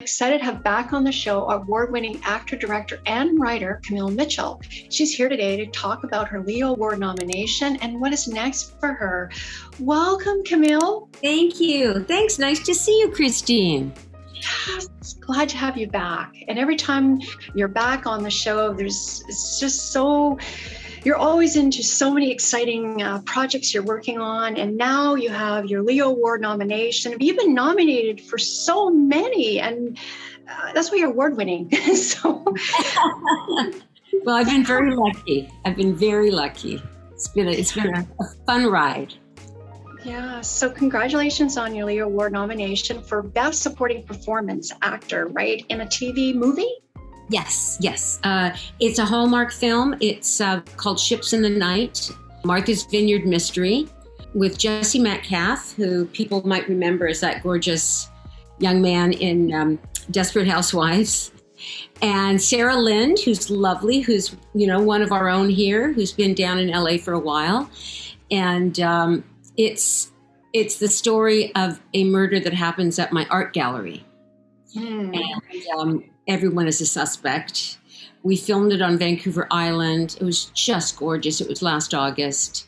Excited to have back on the show award-winning actor, director, and writer Camille Mitchell. She's here today to talk about her Leo Award nomination and what is next for her. Welcome, Camille. Thank you. Thanks. Nice to see you, Christine. Yes, glad to have you back. And every time you're back on the show, it's just so. You're always into so many exciting projects you're working on. And now you have your Leo Award nomination. You've been nominated for so many, and that's why you're award winning. So, well, I've been very lucky. It's been a fun ride. Yeah. So congratulations on your Leo Award nomination for Best Supporting Performance Actor, right? In a TV movie? Yes. It's a Hallmark film. It's called Ships in the Night, Martha's Vineyard Mystery, with Jesse Metcalfe, who people might remember as that gorgeous young man in Desperate Housewives, and Sarah Lind, who's lovely, who's one of our own here, who's been down in LA for a while, and it's the story of a murder that happens at my art gallery, and everyone is a suspect. We filmed it on Vancouver Island. It was just gorgeous. It was last August.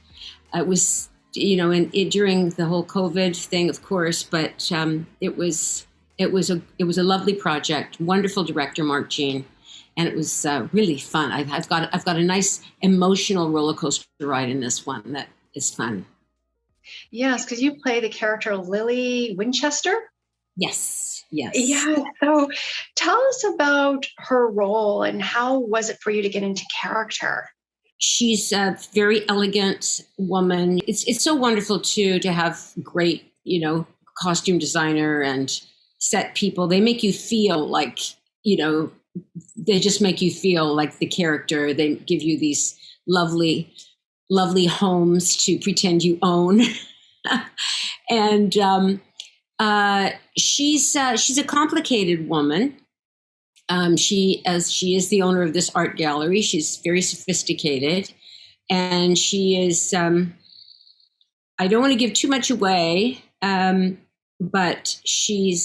It was, during the whole COVID thing, of course, but it was a lovely project. Wonderful director, Mark Jean, and it was really fun. I've got a nice emotional roller coaster ride in this one that is fun. Yes, because you play the character Lily Winchester. Yes. Yeah. So tell us about her role and how was it for you to get into character? She's a very elegant woman. It's so wonderful too to have great, costume designer and set people. They make you feel like, they just make you feel like the character. They give you these lovely, lovely homes to pretend you own. And she's a complicated woman. She is the owner of this art gallery. She's very sophisticated, and she is. I don't want to give too much away, but she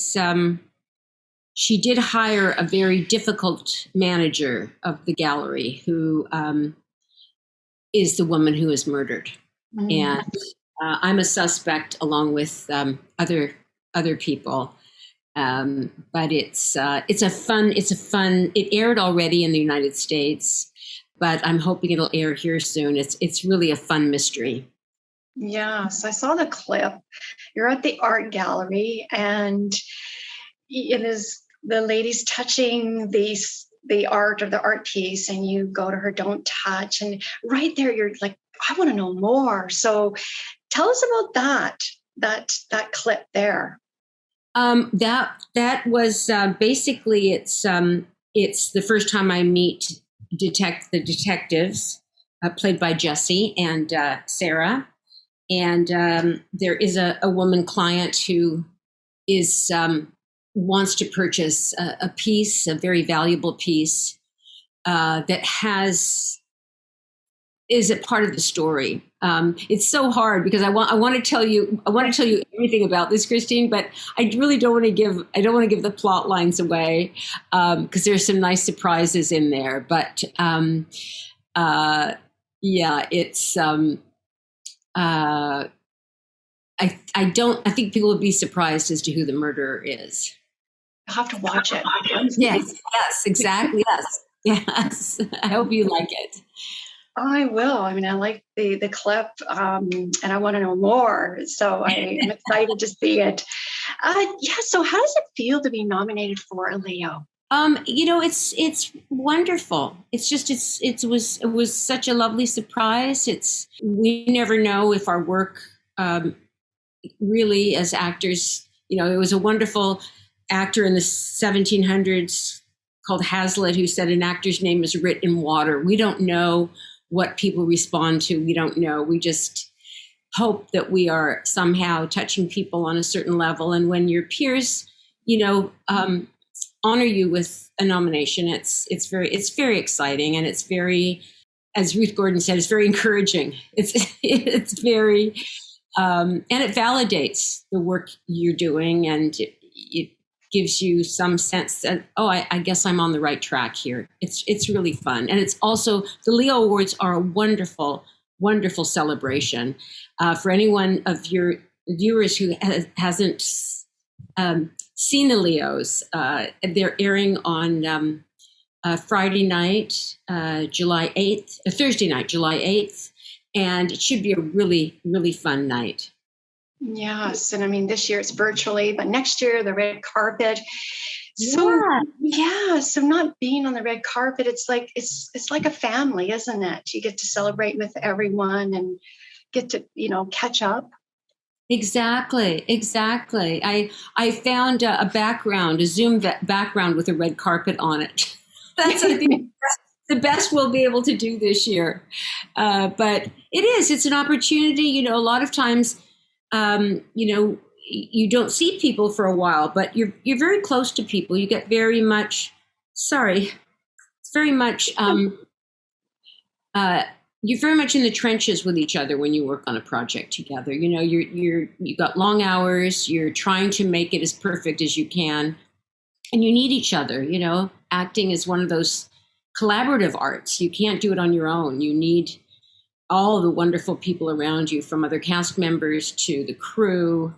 did hire a very difficult manager of the gallery, who is the woman who is murdered, and I'm a suspect along with other people, but it's a fun. It aired already in the United States, but I'm hoping it'll air here soon. It's really a fun mystery. Yes, I saw the clip. You're at the art gallery, and it is the lady's touching the art or the art piece, and you go to her, don't touch, and right there you're like, I want to know more. So tell us about that clip there. That was basically it's the first time I meet the detectives played by Jesse and Sarah, and there is a woman client who is wants to purchase a piece, a very valuable piece that is a part of the story. It's so hard because I want to tell you everything about this, Christine, but I really don't want to give the plot lines away because there's some nice surprises in there. But it's I think people would be surprised as to who the murderer is. You'll have to watch it. Yes, exactly. Yes. I hope you like it. I will. I mean, I like the clip, and I want to know more. So I am excited to see it. So how does it feel to be nominated for a Leo? It's wonderful. It's just it was such a lovely surprise. We never know if our work really as actors. It was a wonderful actor in the 1700s called Hazlitt who said an actor's name is writ in water. We don't know what people respond to. We don't know. We just hope that we are somehow touching people on a certain level. And when your peers, honor you with a nomination, it's very exciting, and it's very, as Ruth Gordon said, it's very encouraging. It's very, and it validates the work you're doing, and it gives you some sense that, oh, I guess I'm on the right track here. It's really fun. And it's also, the Leo Awards are a wonderful, wonderful celebration. For anyone of your viewers who hasn't seen the Leos, they're airing on Friday night, July 8th, Thursday night, July 8th. And it should be a really, really fun night. Yes. And I mean, this year it's virtually, but next year, the red carpet. So, so not being on the red carpet, it's like a family, isn't it? You get to celebrate with everyone and get to, catch up. Exactly. I found a background, a Zoom background with a red carpet on it. That's, I think, the best we'll be able to do this year. But it's an opportunity. A lot of times, you don't see people for a while, but you're very close to people. You get very much, you're very much in the trenches with each other when you work on a project together. You got long hours, you're trying to make it as perfect as you can, and you need each other. Acting is one of those collaborative arts. You can't do it on your own. You need all the wonderful people around you, from other cast members to the crew,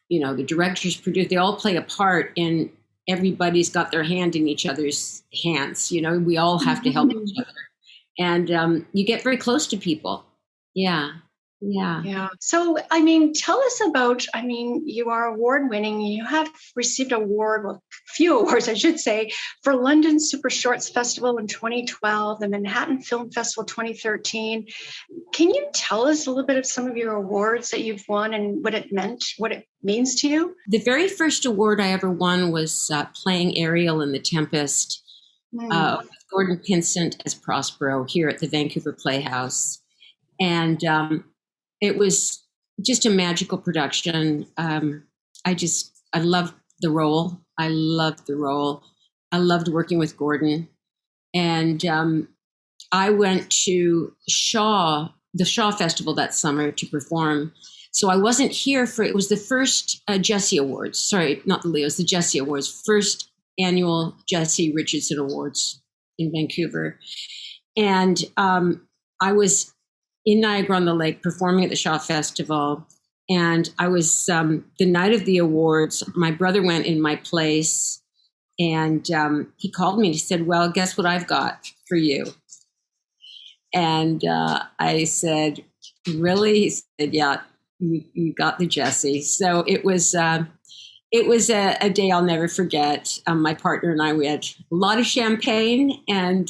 the directors, producers, they all play a part, and everybody's got their hand in each other's hands. We all have to help each other. And you get very close to people. Yeah. So, tell us about, you are award-winning. You have received a few awards, I should say, for London Super Shorts Festival in 2012, the Manhattan Film Festival 2013. Can you tell us a little bit of some of your awards that you've won and what it means to you? The very first award I ever won was playing Ariel in The Tempest, with Gordon Pinsent as Prospero here at the Vancouver Playhouse. And it was just a magical production. I loved the role. I loved working with Gordon. And I went to the Shaw Festival that summer to perform. So I wasn't here it was the first Jessie Awards. Sorry, not the Leos, the Jessie Awards, first annual Jessie Richardson Awards in Vancouver. And I was in Niagara-on-the-Lake performing at the Shaw Festival. And I was, the night of the awards, my brother went in my place, and he called me and he said, well, guess what I've got for you? And I said, really? He said, yeah, you got the Jessie. So it was a day I'll never forget. My partner and I, we had a lot of champagne, and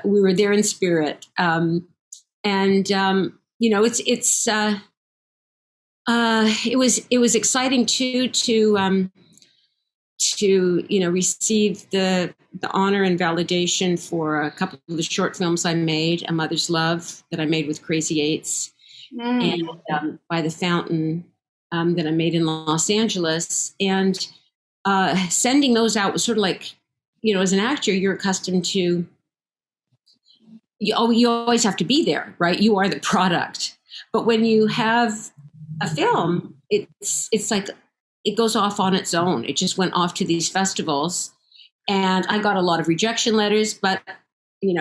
we were there in spirit. It was exciting too to receive the honor and validation for a couple of the short films I made, A Mother's Love that I made with Crazy Eights, and By the Fountain that I made in Los Angeles. And sending those out was sort of like, as an actor, you're accustomed to, you always have to be there, right? You are the product. But when you have a film, it's like it goes off on its own. It just went off to these festivals, and I got a lot of rejection letters, but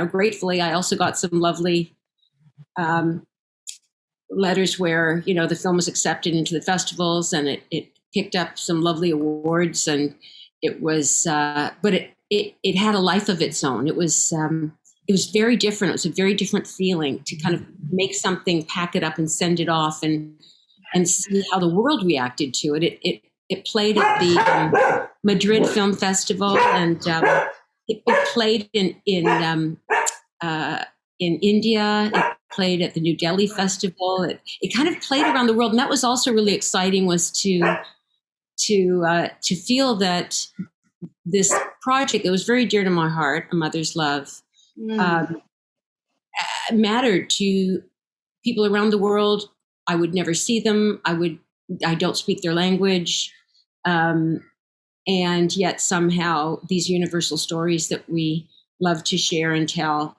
gratefully, I also got some lovely letters where the film was accepted into the festivals, and it picked up some lovely awards, and it was, but it had a life of its own. It was very different. It was a very different feeling to kind of make something, pack it up, and send it off, and see how the world reacted to it. It played at the Madrid Film Festival, and it played in India. It played at the New Delhi Festival. It kind of played around the world, and that was also really exciting. Was to feel that this project that was very dear to my heart, A Mother's Love, mattered to people around the world. I would never see them. I don't speak their language. And yet somehow these universal stories that we love to share and tell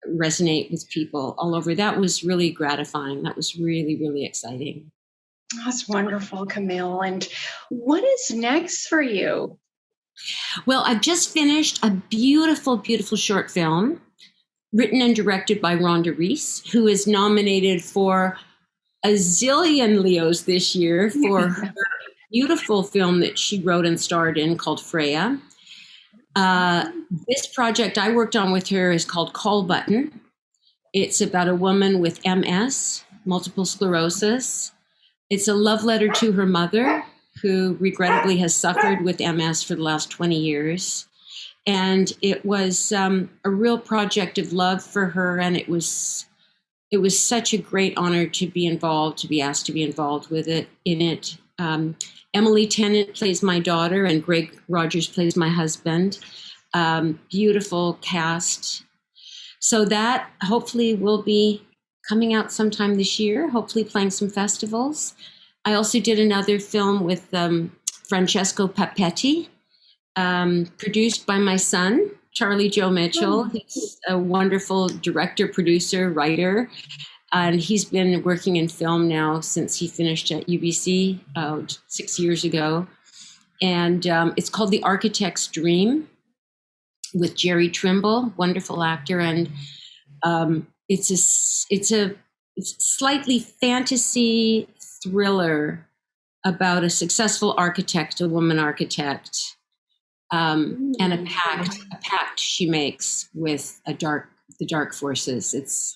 resonate with people all over. That was really gratifying. That was really, really exciting. That's wonderful, Camille. And what is next for you? Well, I've just finished a beautiful, beautiful short film written and directed by Rhonda Reese, who is nominated for a zillion Leos this year for her beautiful film that she wrote and starred in called Freya. This project I worked on with her is called Call Button. It's about a woman with MS, multiple sclerosis. It's a love letter to her mother, who regrettably has suffered with MS for the last 20 years. And it was a real project of love for her, and it was such a great honor to be involved, to be asked to be involved with it. Emily Tennant plays my daughter, and Greg Rogers plays my husband. Beautiful cast. So that hopefully will be coming out sometime this year, hopefully playing some festivals. I also did another film with Francesco Papetti, produced by my son, Charlie Joe Mitchell. He's a wonderful director, producer, writer, and he's been working in film now since he finished at UBC 6 years ago. And it's called The Architect's Dream with Jerry Trimble, wonderful actor. And it's a slightly fantasy thriller about a successful architect, a woman architect, and a pact she makes with the dark forces. It's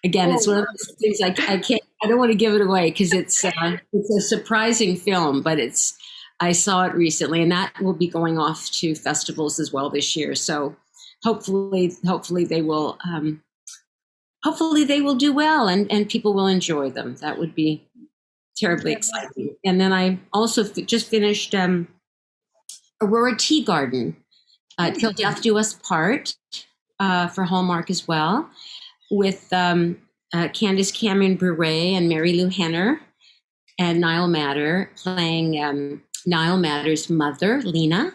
one of those things I don't want to give it away because it's a surprising film, but I saw it recently, and that will be going off to festivals as well this year. So hopefully they will do well and people will enjoy them. That would be terribly exciting. And then I also just finished Aurora Tea Garden, Till Death Do Us Part, for Hallmark as well, with Candace Cameron Bure and Mary Lou Henner and Niall Matter playing Niall Matter's mother, Lena.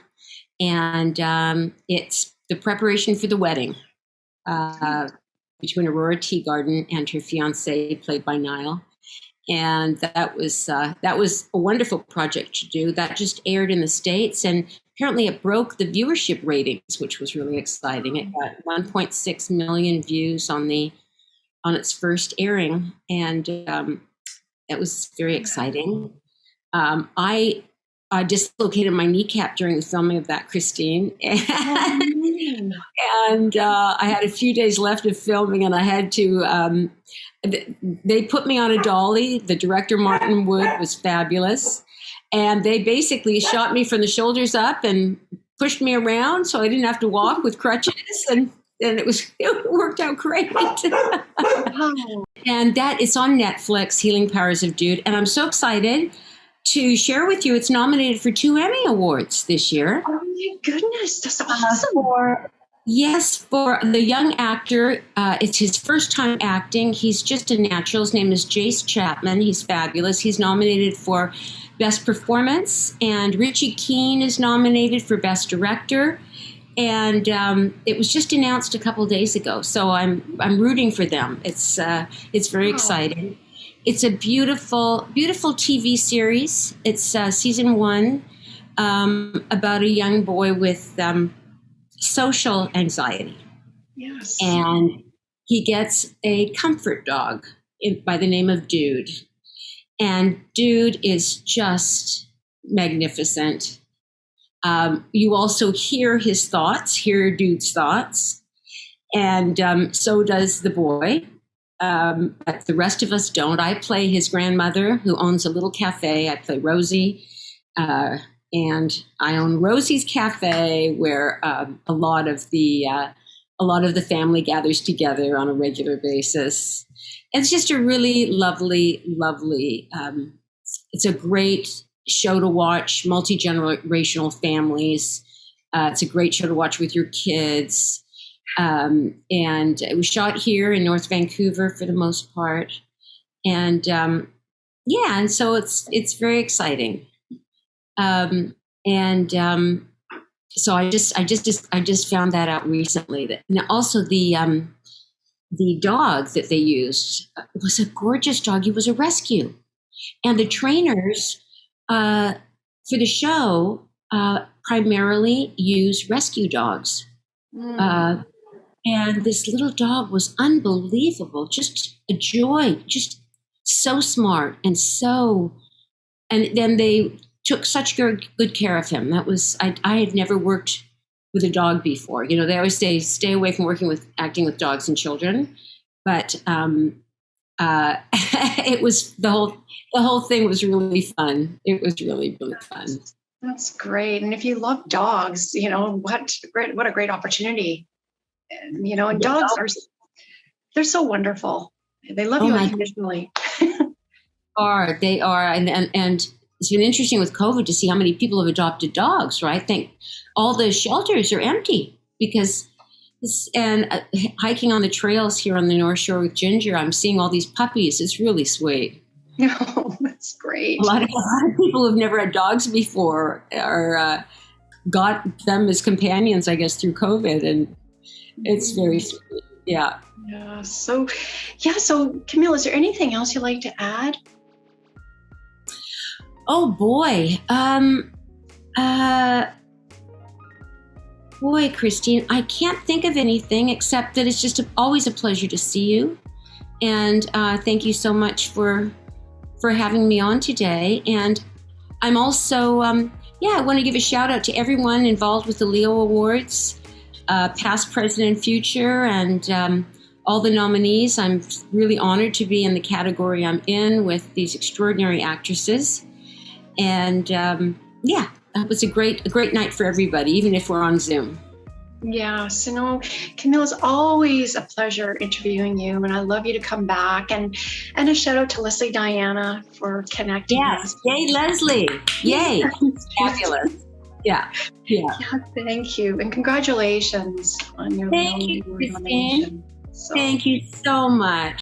And it's the preparation for the wedding between Aurora Tea Garden and her fiance, played by Niall. And that was a wonderful project to do. That just aired in the States, and apparently it broke the viewership ratings, which was really exciting. It got 1.6 million views on its first airing, and that was very exciting. I dislocated my kneecap during the filming of that, Christine, and I had a few days left of filming, and I had to. They put me on a dolly. The director, Martin Wood, was fabulous. And they basically shot me from the shoulders up and pushed me around so I didn't have to walk with crutches. And it worked out great. And it's on Netflix, Healing Powers of Dude. And I'm so excited to share with you, it's nominated for 2 Emmy Awards this year. Oh my goodness, that's awesome. For the young actor, it's his first time acting. He's just a natural. His name is Jace Chapman. He's fabulous. He's nominated for Best Performance, and Richie Keene is nominated for Best Director. And it was just announced a couple days ago, so I'm rooting for them. It's very exciting. It's a beautiful, beautiful TV series. It's season 1 about a young boy with social anxiety. Yes. And he gets a comfort dog by the name of Dude. And Dude is just magnificent. You also hear his thoughts, hear Dude's thoughts. And so does the boy. But the rest of us don't. I play his grandmother, who owns a little cafe. I play Rosie. And I own Rosie's Cafe, where a lot of the family gathers together on a regular basis. It's just a really lovely, lovely. It's a great show to watch. Multi-generational families. It's a great show to watch with your kids. And it was shot here in North Vancouver for the most part. And and so it's very exciting. So I just found that out recently. Now also the dog that they used was a gorgeous dog. He was a rescue. And the trainers for the show primarily use rescue dogs. And this little dog was unbelievable, just a joy, just so smart and then they took such good care of him. That was, I had never worked with a dog before. You know, they always say, stay away from acting with dogs and children. But it was, the whole thing was really fun. It was really, really fun. That's great. And if you love dogs, you know, what a great opportunity. You know, and dogs they're so wonderful. They love you unconditionally. They are. And it's been interesting with COVID to see how many people have adopted dogs, right? All the shelters are empty because, hiking on the trails here on the North Shore with Ginger, I'm seeing all these puppies. It's really sweet. Oh, that's great. A lot of people who've never had dogs before got them as companions, I guess, through COVID. And it's very sweet. Yeah. Yeah. So Camille, is there anything else you'd like to add? Oh boy. Boy, Christine, I can't think of anything except that it's just always a pleasure to see you. And thank you so much for having me on today. And I'm also, I want to give a shout out to everyone involved with the Leo Awards, past, present, and future, and all the nominees. I'm really honored to be in the category I'm in with these extraordinary actresses. And it was a great night for everybody, even if we're on Zoom. Yeah, so no, Camille, it's always a pleasure interviewing you, and I love you to come back. And a shout out to Leslie Diana for connecting us. Yay, Leslie! Yay! Fabulous. Yeah. Thank you, and congratulations on your Thank you, Christine. Thank you so much.